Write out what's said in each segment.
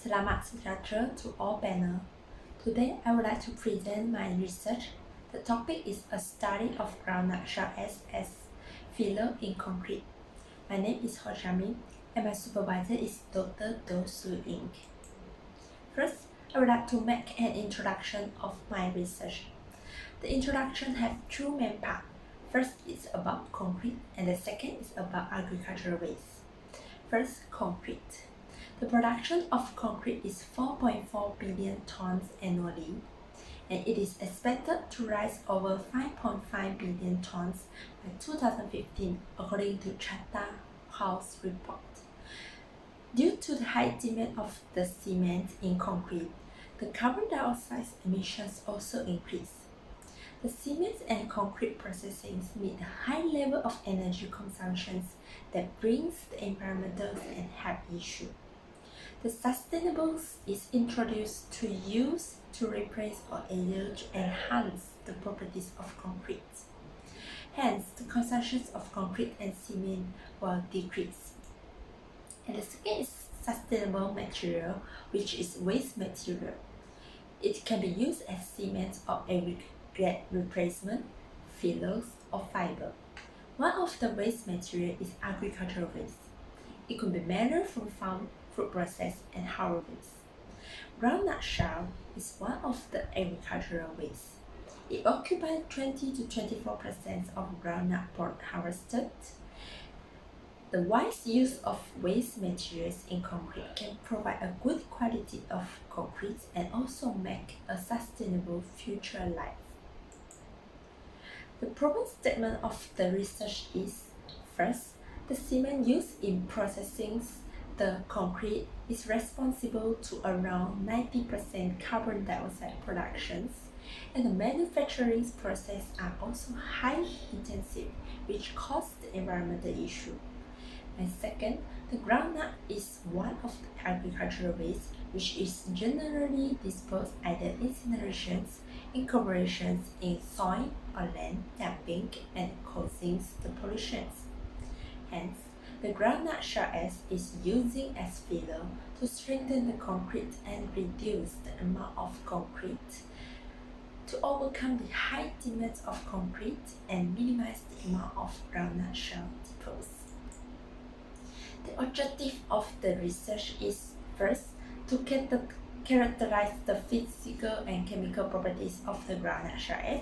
Selamat sejahtera to all panel. Today I would like to present my research. The topic is a study of groundnut shell as filler in concrete. My name is Chia Min and my supervisor is Dr. Doh Shu Ing. First, I would like to make an introduction of my research. The introduction has two main parts. First is about concrete and the second is about agricultural waste. First, concrete. The production of concrete is 4.4 billion tons annually, and it is expected to rise over 5.5 billion tons by 2015, according to Chatham House report. Due to the high demand of the cement in concrete, the carbon dioxide emissions also increase. The cement and concrete processing meet a high level of energy consumption that brings the environmental and health issue. The sustainables is introduced to use to replace or either to enhance the properties of concrete. Hence, the consumption of concrete and cement will decrease. And the second is sustainable material, which is waste material. It can be used as cement or aggregate replacement, fillers, or fiber. One of the waste material is agricultural waste. It could be made from farm, food process, and harvest. Groundnut shell is one of the agricultural waste. It occupies 20 to 24% of groundnut port harvested. The wise use of waste materials in concrete can provide a good quality of concrete and also make a sustainable future life. The problem statement of the research is, first, the cement used in processing the concrete is responsible to around 90% carbon dioxide productions, and the manufacturing process are also highly intensive, which cause the environmental issue. And second, the groundnut is one of the agricultural waste which is generally disposed either incinerations, incorporations in soil or land, damping, and causing the pollution. Hence, the groundnut shell is using as filler to strengthen the concrete and reduce the amount of concrete to overcome the high demands of concrete and minimize the amount of groundnut shell deposed. The objective of the research is, first, to characterize the physical and chemical properties of the groundnut shell.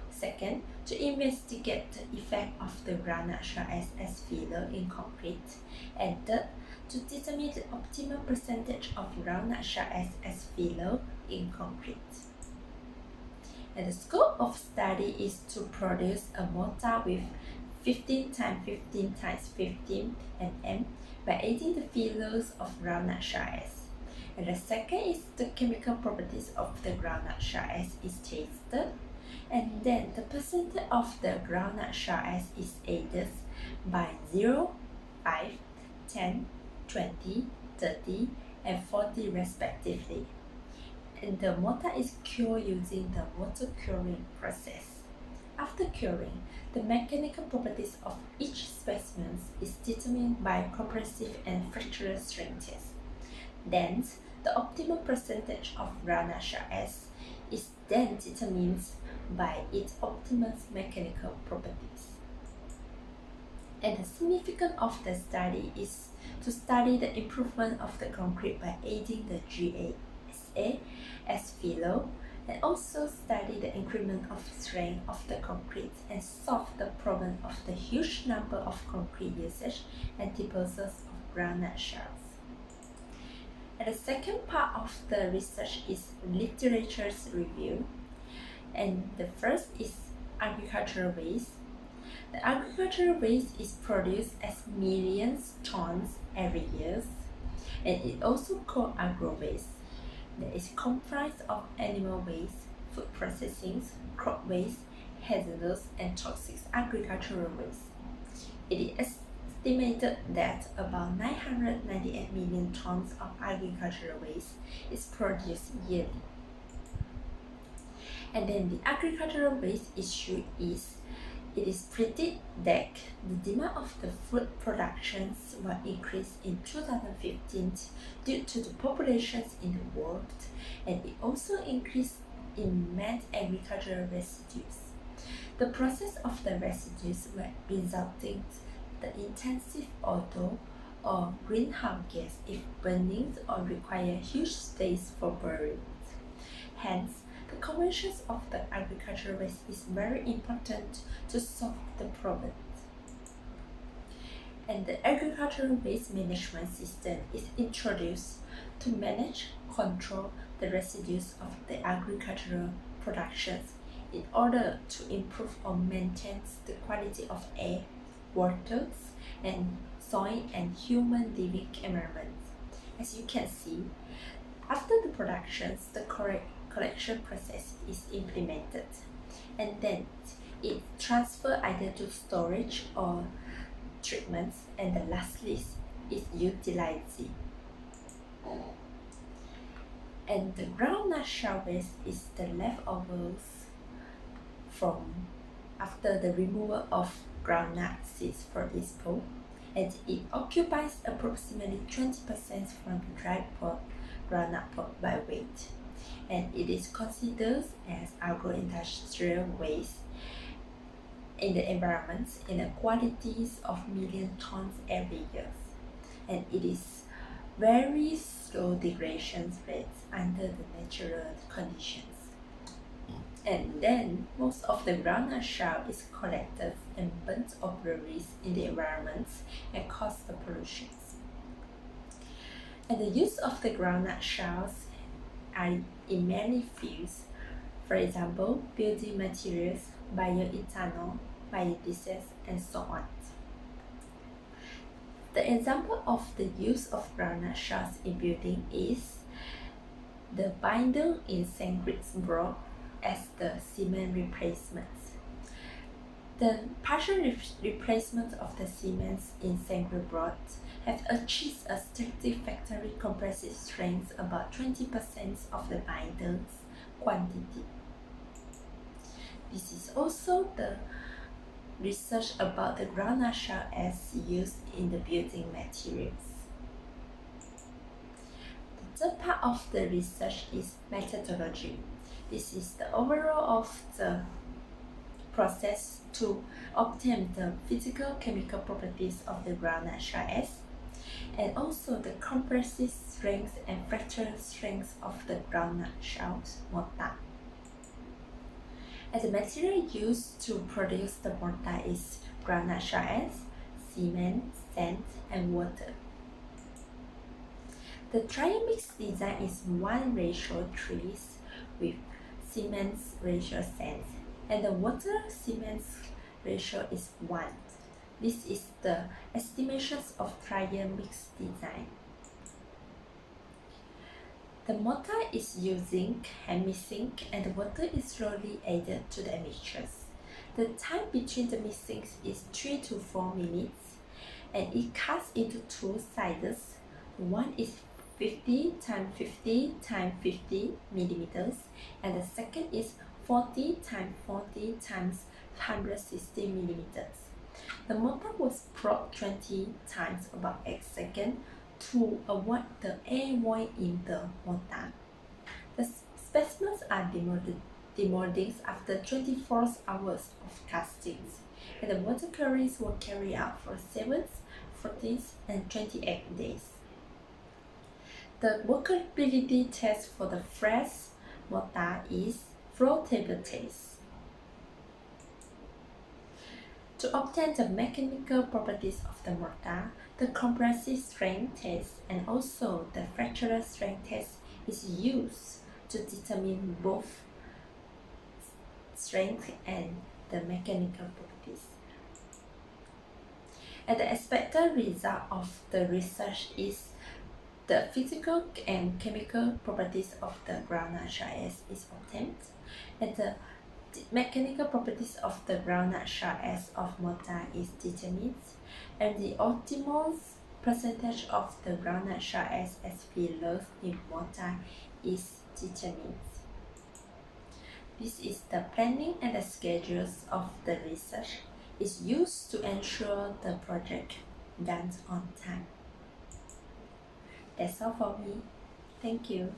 Second, to investigate the effect of the groundnut shell as filler in concrete. And third, to determine the optimal percentage of groundnut shell as filler in concrete. And the scope of study is to produce a mortar with 15 x 15 x 15 mm by adding the fillers of groundnut shell. And the second is the chemical properties of the groundnut shell is tested. And then the percentage of the groundnut shell is added by 0, 5, 10, 20, 30, and 40 respectively. And the mortar is cured using the water curing process. After curing, the mechanical properties of each specimen is determined by compressive and fractional strengths. Then, the optimal percentage of groundnut shell is then determined by its optimal mechanical properties. And the significance of the study is to study the improvement of the concrete by adding the GASA as filler, and also study the increment of strength of the concrete and solve the problem of the huge number of concrete usage and deposits of groundnut shells. And the second part of the research is literature's review. And the first is agricultural waste. The agricultural waste is produced as millions tons every year, and it also called agro waste. That is comprised of animal waste, food processing, crop waste, hazardous and toxic agricultural waste. It is estimated that about 998 million tons of agricultural waste is produced yearly. And then the agricultural waste issue is It is predicted that the demand of the food productions will increase in 2015 due to the populations in the world, and it also increased in met agricultural residues. The process of the residues will resulting the intensive odor or greenhouse gas if burning or require huge space for burning. Hence, the conversion of the agricultural waste is very important to solve the problem. And the agricultural waste management system is introduced to manage, control the residues of the agricultural productions in order to improve or maintain the quality of air, water, and soil and human living environment. As you can see, after the productions, the correct collection process is implemented, and then it transfer either to storage or treatments, and the lastly is utilizing. And the groundnut shell waste is the leftovers from after the removal of groundnut seeds for disposal, and it occupies approximately 20% from the dried groundnut pulp by weight, and it is considered as agro-industrial waste in the environment in the quantities of million tons every year, and it is very slow degradation rates under the natural conditions. And then most of the groundnut shell is collected and burnt or released in the environment and cause the pollution. And the use of the groundnut shells are in many fields, for example, building materials, bioethanol, biodiesel, and so on. The example of the use of groundnut shells in building is the binder in concrete block as the cement replacement. The partial replacement of the cement in concrete block have achieved a static factory compressive strength about 20% of the binder's quantity. This is also the research about the groundnut shell as used in the building materials. The third part of the research is methodology. This is the overall of the process to obtain the physical chemical properties of the groundnut shell, and also the compressive strength and fracture strength of the groundnut shells mortar. And the material used to produce the mortar is groundnut shells, cement, sand, and water. The trial mix design is 1:3 with cement ratio sand, and the water cement ratio is 1. This is the estimations of trial mix design. The mortar is using hand mixing, and the water is slowly added to the mixtures. The time between the mixings is 3 to 4 minutes, and it cuts into two sizes. One is 50 x 50 x 50 millimeters, and the second is 40 x 40 x 160 millimeters. The mortar was probed 20 times about 8 seconds to avoid the air void in the mortar. The specimens are demolded after 24 hours of castings, and the water clearings were carried out for 7, 14, and 28 days. The workability test for the fresh mortar is floor table test. To obtain the mechanical properties of the mortar, the compressive strength test and also the fracture strength test is used to determine both strength and the mechanical properties. And the expected result of the research is the physical and chemical properties of the groundnut shell is obtained, and the mechanical properties of the groundnut shell of mortar is determined, and the optimal percentage of the groundnut shell as fillers in mortar is determined. This is the planning and the schedules of the research. It's used to ensure the project done on time. That's all for me. Thank you.